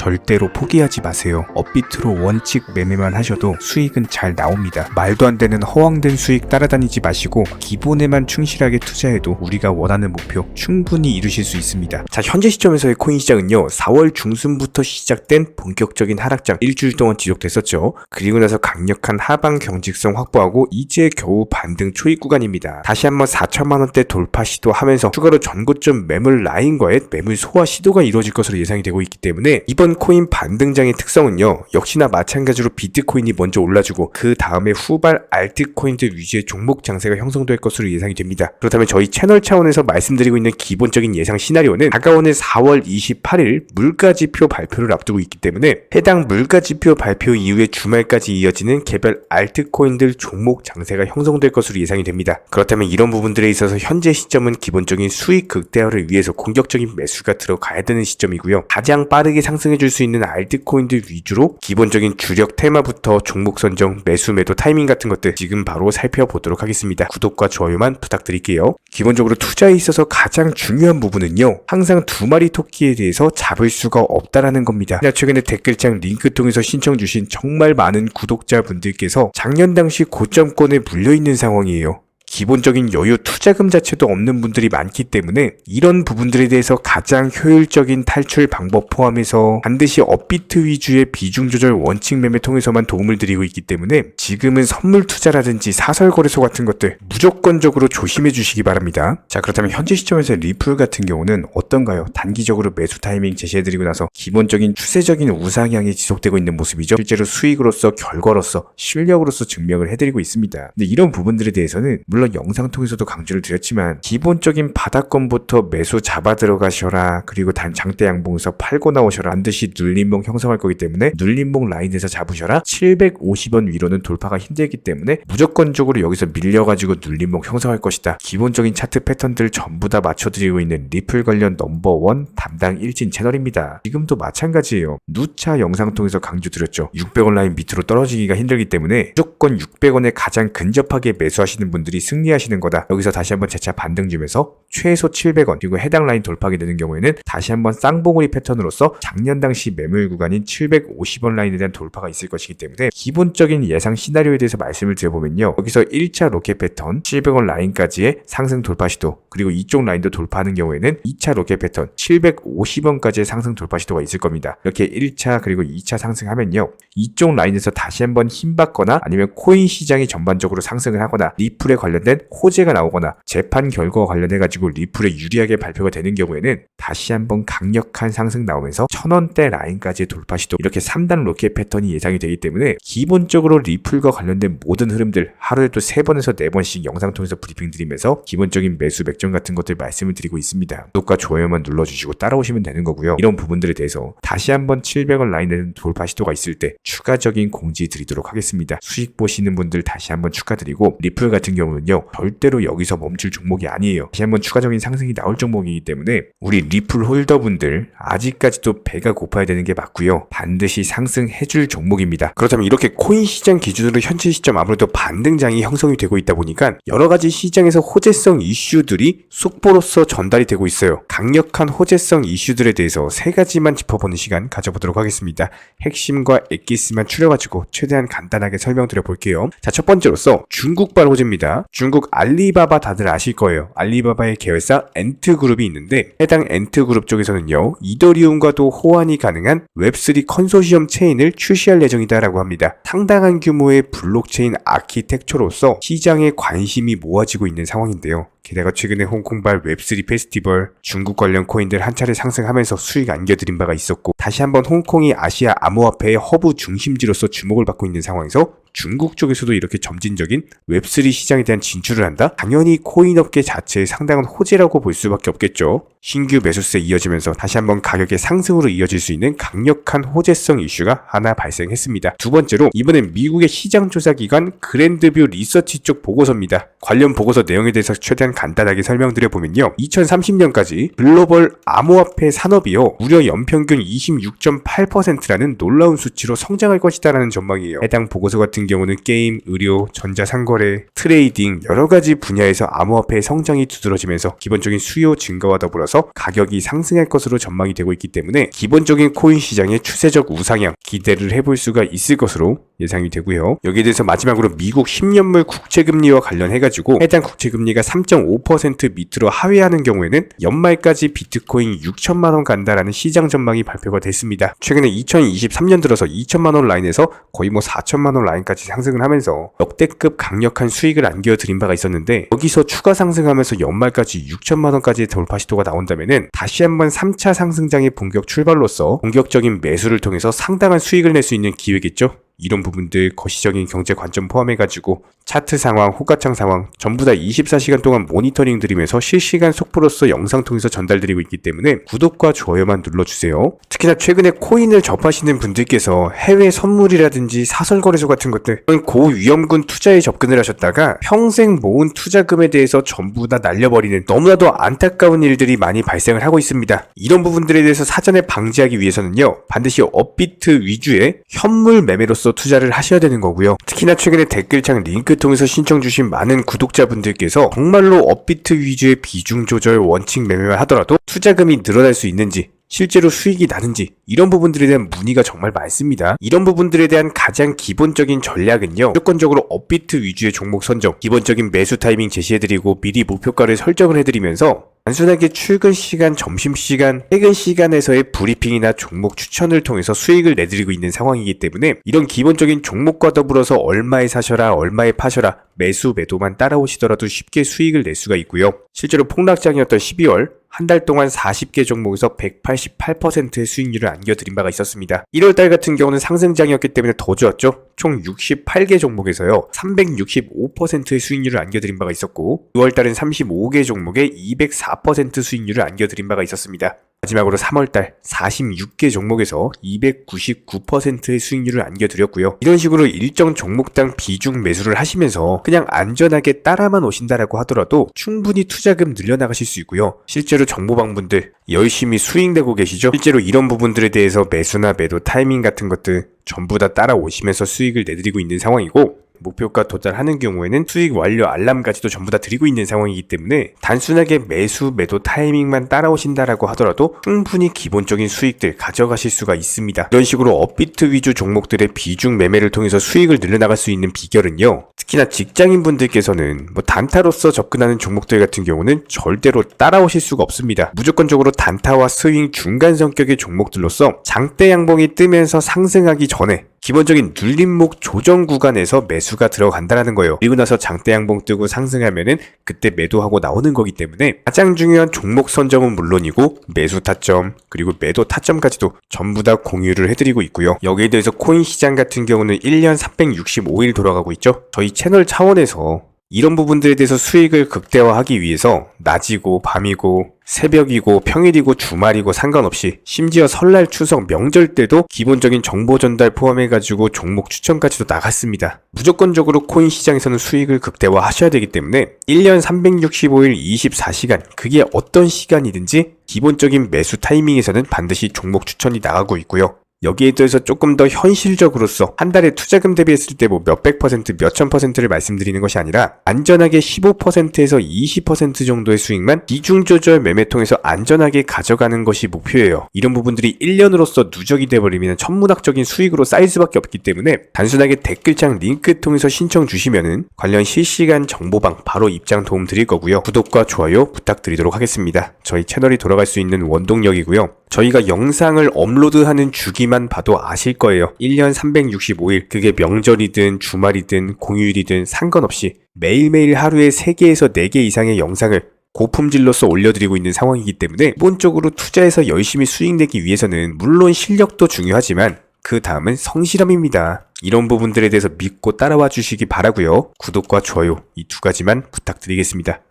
절대로 포기하지 마세요. 업비트로 원칙 매매만 하셔도 수익은 잘 나옵니다. 말도 안 되는 허황된 수익 따라다니지 마시고 기본에만 충실하게 투자해도 우리가 원하는 목표 충분히 이루실 수 있습니다. 자, 현재 시점에서의 코인 시장은요, 4월 중순부터 시작된 본격적인 하락장 일주일 동안 지속됐었죠. 그리고 나서 강력한 하방 경직성 확보하고 이제 겨우 반등 초입 구간입니다. 다시 한번 4천만원대 돌파 시도하면서 추가로 전고점 매물 라인과의 매물 소화 시도가 이루어질 것으로 예상이 되고 있기 때문에 이번 코인 반등장의 특성은요, 역시나 마찬가지로 비트코인이 먼저 올라주고 그 다음에 후발 알트코인들 위주의 종목 장세가 형성될 것으로 예상이 됩니다. 그렇다면 저희 채널 차원에서 말씀드리고 있는 기본적인 예상 시나리오는 다가오는 4월 28일 물가지표 발표를 앞두고 있기 때문에 해당 물가지표 발표 이후에 주말까지 이어지는 개별 알트코인들 종목 장세가 형성될 것으로 예상이 됩니다. 그렇다면 이런 부분들에 있어서 현재 시점은 기본적인 수익 극대화를 위해서 공격적인 매수가 들어가야 되는 시점이고요. 가장 빠르게 상승해줄 수 있는 알트코인들 위주로 기본적인 주력 테마부터 종목 선정, 매수 매도 타이밍 같은 것들 지금 바로 살펴보도록 하겠습니다. 구독과 좋아요만 부탁드릴게요. 기본적으로 투자에 있어서 가장 중요한 부분은요, 항상 두 마리 토끼에 대해서 잡을 수가 없다라는 겁니다. 최근에 댓글창 링크 통해서 신청 주신 정말 많은 구독자분들께서 작년 당시 고점권에 물려있는 상황이에요. 기본적인 여유 투자금 자체도 없는 분들이 많기 때문에 이런 부분들에 대해서 가장 효율적인 탈출 방법 포함해서 반드시 업비트 위주의 비중 조절 원칙 매매 통해서만 도움을 드리고 있기 때문에 지금은 선물 투자라든지 사설 거래소 같은 것들 무조건적으로 조심해 주시기 바랍니다. 자, 그렇다면 현재 시점에서 리플 같은 경우는 어떤가요? 단기적으로 매수 타이밍 제시해드리고 나서 기본적인 추세적인 우상향이 지속되고 있는 모습이죠. 실제로 수익으로서 결과로서 실력으로서 증명을 해드리고 있습니다. 근데 이런 부분들에 대해서는 물론 영상 통해서도 강조를 드렸지만 기본적인 바닥권부터 매수 잡아 들어가셔라, 그리고 장대 양봉에서 팔고 나오셔라, 반드시 눌림목 형성할 거기 때문에 눌림목 라인에서 잡으셔라, 750원 위로는 돌파가 힘들기 때문에 무조건적으로 여기서 밀려가지고 눌림목 형성할 것이다. 기본적인 차트 패턴들 전부 다 맞춰드리고 있는 리플 관련 넘버원 담당 일진 채널입니다. 지금도 마찬가지예요. 누차 영상 통해서 강조드렸죠. 600원 라인 밑으로 떨어지기가 힘들기 때문에 무조건 600원에 가장 근접하게 매수하시는 분들이 승리하시는 거다. 여기서 다시 한번 재차 반등 주면서 최소 700원 그리고 해당 라인 돌파하게 되는 경우에는 다시 한번 쌍봉우리 패턴으로서 작년 당시 매물 구간인 750원 라인에 대한 돌파가 있을 것이기 때문에 기본적인 예상 시나리오에 대해서 말씀을 드려보면요, 여기서 1차 로켓 패턴 700원 라인까지의 상승 돌파 시도, 그리고 이쪽 라인도 돌파하는 경우에는 2차 로켓 패턴 750원까지의 상승 돌파 시도가 있을 겁니다. 이렇게 1차 그리고 2차 상승하면요, 이쪽 라인에서 다시 한번 힘받거나 아니면 코인 시장이 전반적으로 상승을 하거나 리플에 관련된 호재가 나오거나 재판 결과와 관련해가지고 리플에 유리하게 발표가 되는 경우에는 다시 한번 강력한 상승 나오면서 1000원대 라인까지의 돌파 시도, 이렇게 3단 로켓 패턴이 예상이 되기 때문에 기본적으로 리플과 관련된 모든 흐름들 하루에도 3번에서 4번씩 영상 통해서 브리핑 드리면서 기본적인 매수 맥점 같은 것들 말씀을 드리고 있습니다. 구독과 좋아요만 눌러주시고 따라오시면 되는 거고요. 이런 부분들에 대해서 다시 한번 700원 라인에 돌파 시도가 있을 때 추가적인 공지 드리도록 하겠습니다. 수익 보시는 분들 다시 한번 축하드리고, 리플 같은 경우는요, 절대로 여기서 멈출 종목이 아니에요. 다시 한번 추가적인 상승이 나올 종목이기 때문에 우리 리플 홀더분들 아직까지도 배가 고파야 되는 게 맞고요, 반드시 상승해줄 종목입니다. 그렇다면 이렇게 코인 시장 기준으로 현재 시점 아무래도 반등장이 형성이 되고 있다 보니까 여러가지 시장에서 호재성 이슈들이 속보로서 전달이 되고 있어요. 강력한 호재성 이슈들에 대해서 3가지만 짚어보는 시간 가져보도록 하겠습니다. 핵심과 엑기스만 추려가지고 최대한 간단하게 설명드려 볼게요. 자, 첫 번째로서 중국발 호재입니다. 중국 알리바바 다들 아실 거예요. 알리바바의 계열사 엔트그룹이 있는데 해당 엔트그룹 쪽에서는요, 이더리움과도 호환이 가능한 웹3 컨소시엄 체인을 출시할 예정이다라고 합니다. 상당한 규모의 블록체인 아키텍처로서 시장에 관심이 모아지고 있는 상황인데요. 게다가 최근에 홍콩발 웹3 페스티벌, 중국 관련 코인들 한 차례 상승하면서 수익 안겨드린 바가 있었고, 다시 한번 홍콩이 아시아 암호화폐의 허브 중심지로서 주목을 받고 있는 상황에서 중국 쪽에서도 이렇게 점진적인 웹3 시장에 대한 진출을 한다? 당연히 코인업계 자체의 상당한 호재라고 볼 수밖에 없겠죠. 신규 매수세 이어지면서 다시 한번 가격의 상승으로 이어질 수 있는 강력한 호재성 이슈가 하나 발생했습니다. 두 번째로, 이번엔 미국의 시장조사기관 그랜드뷰 리서치 쪽 보고서입니다. 관련 보고서 내용에 대해서 최대한 간단하게 설명드려보면요, 2030년까지 글로벌 암호화폐 산업이요, 무려 연평균 26.8%라는 놀라운 수치로 성장할 것이다 라는 전망이에요. 해당 보고서 같은 경우는 게임, 의료, 전자상거래, 트레이딩 여러가지 분야에서 암호화폐의 성장이 두드러지면서 기본적인 수요 증가와 더불어서 들어서 가격이 상승할 것으로 전망이 되고 있기 때문에 기본적인 코인 시장의 추세적 우상향 기대를 해볼 수가 있을 것으로 예상이 되고요. 여기에 대해서 마지막으로 미국 10년물 국채금리와 관련해가지고 해당 국채금리가 3.5% 밑으로 하회하는 경우에는 연말까지 비트코인 6천만 원 간다라는 시장 전망이 발표가 됐습니다. 최근에 2023년 들어서 2천만 원 라인에서 거의 4천만 원 라인까지 상승을 하면서 역대급 강력한 수익을 안겨드린 바가 있었는데, 여기서 추가 상승하면서 연말까지 6천만 원까지의 돌파 시도가 나온다면은 다시 한번 3차 상승장의 본격 출발로서 본격적인 매수를 통해서 상당한 수익을 낼 수 있는 기회겠죠. 이런 부분들 거시적인 경제 관점 포함해가지고 차트 상황, 호가창 상황 전부 다 24시간 동안 모니터링 드리면서 실시간 속보로서 영상 통해서 전달드리고 있기 때문에 구독과 좋아요만 눌러주세요. 특히나 최근에 코인을 접하시는 분들께서 해외 선물이라든지 사설거래소 같은 것들, 고위험군 투자에 접근을 하셨다가 평생 모은 투자금에 대해서 전부 다 날려버리는 너무나도 안타까운 일들이 많이 발생을 하고 있습니다. 이런 부분들에 대해서 사전에 방지하기 위해서는요, 반드시 업비트 위주의 현물 매매로서 투자를 하셔야 되는 거고요. 특히나 최근에 댓글창 링크 통해서 신청 주신 많은 구독자분들께서 정말로 업비트 위주의 비중 조절 원칙 매매만 하더라도 투자금이 늘어날 수 있는지, 실제로 수익이 나는지, 이런 부분들에 대한 문의가 정말 많습니다. 이런 부분들에 대한 가장 기본적인 전략은요, 무조건적으로 업비트 위주의 종목 선정, 기본적인 매수 타이밍 제시해드리고 미리 목표가를 설정을 해드리면서 단순하게 출근 시간, 점심시간, 퇴근 시간에서의 브리핑이나 종목 추천을 통해서 수익을 내드리고 있는 상황이기 때문에 이런 기본적인 종목과 더불어서 얼마에 사셔라, 얼마에 파셔라, 매수, 매도만 따라오시더라도 쉽게 수익을 낼 수가 있고요. 실제로 폭락장이었던 12월 한 달 동안 40개 종목에서 188%의 수익률을 안겨드린 바가 있었습니다. 1월달 같은 경우는 상승장이었기 때문에 더 좋았죠. 총 68개 종목에서요 365%의 수익률을 안겨드린 바가 있었고, 6월달은 35개 종목에 204% 수익률을 안겨드린 바가 있었습니다. 마지막으로 3월달 46개 종목에서 299%의 수익률을 안겨드렸고요. 이런 식으로 일정 종목당 비중 매수를 하시면서 그냥 안전하게 따라만 오신다라고 하더라도 충분히 투자금 늘려나가실 수 있고요. 실제로 정보방분들 열심히 수익 내고 계시죠? 실제로 이런 부분들에 대해서 매수나 매도 타이밍 같은 것들 전부 다 따라오시면서 수익을 내드리고 있는 상황이고, 목표가 도달하는 경우에는 수익 완료 알람까지도 전부 다 드리고 있는 상황이기 때문에 단순하게 매수, 매도 타이밍만 따라오신다라고 하더라도 충분히 기본적인 수익들 가져가실 수가 있습니다. 이런 식으로 업비트 위주 종목들의 비중 매매를 통해서 수익을 늘려나갈 수 있는 비결은요, 특히나 직장인분들께서는 단타로서 접근하는 종목들 같은 경우는 절대로 따라오실 수가 없습니다. 무조건적으로 단타와 스윙 중간 성격의 종목들로서 장대 양봉이 뜨면서 상승하기 전에 기본적인 눌림목 조정 구간에서 매수가 들어간다라는 거예요. 그리고 나서 장대 양봉 뜨고 상승하면은 그때 매도하고 나오는 거기 때문에 가장 중요한 종목 선점은 물론이고 매수 타점 그리고 매도 타점까지도 전부 다 공유를 해드리고 있고요. 여기에 대해서 코인 시장 같은 경우는 1년 365일 돌아가고 있죠. 저희 채널 차원에서 이런 부분들에 대해서 수익을 극대화하기 위해서 낮이고 밤이고 새벽이고 평일이고 주말이고 상관없이 심지어 설날, 추석, 명절 때도 기본적인 정보 전달 포함해가지고 종목 추천까지도 나갔습니다. 무조건적으로 코인 시장에서는 수익을 극대화하셔야 되기 때문에 1년 365일 24시간 그게 어떤 시간이든지 기본적인 매수 타이밍에서는 반드시 종목 추천이 나가고 있고요. 여기에 대해서 조금 더 현실적으로서 한 달에 투자금 대비했을 때 몇백 퍼센트, 몇천 퍼센트를 말씀드리는 것이 아니라 안전하게 15%에서 20% 정도의 수익만 비중 조절 매매 통해서 안전하게 가져가는 것이 목표예요. 이런 부분들이 1년으로서 누적이 돼버리면 천문학적인 수익으로 쌓일 수밖에 없기 때문에 단순하게 댓글창 링크 통해서 신청 주시면은 관련 실시간 정보방 바로 입장 도움 드릴 거고요. 구독과 좋아요 부탁드리도록 하겠습니다. 저희 채널이 돌아갈 수 있는 원동력이고요. 저희가 영상을 업로드하는 주기만 봐도 아실 거예요. 1년 365일 그게 명절이든 주말이든 공휴일이든 상관없이 매일매일 하루에 3개에서 4개 이상의 영상을 고품질로서 올려드리고 있는 상황이기 때문에 기본적으로 투자해서 열심히 수익 내기 위해서는 물론 실력도 중요하지만 그 다음은 성실함입니다. 이런 부분들에 대해서 믿고 따라와 주시기 바라고요. 구독과 좋아요 이 2가지만 부탁드리겠습니다.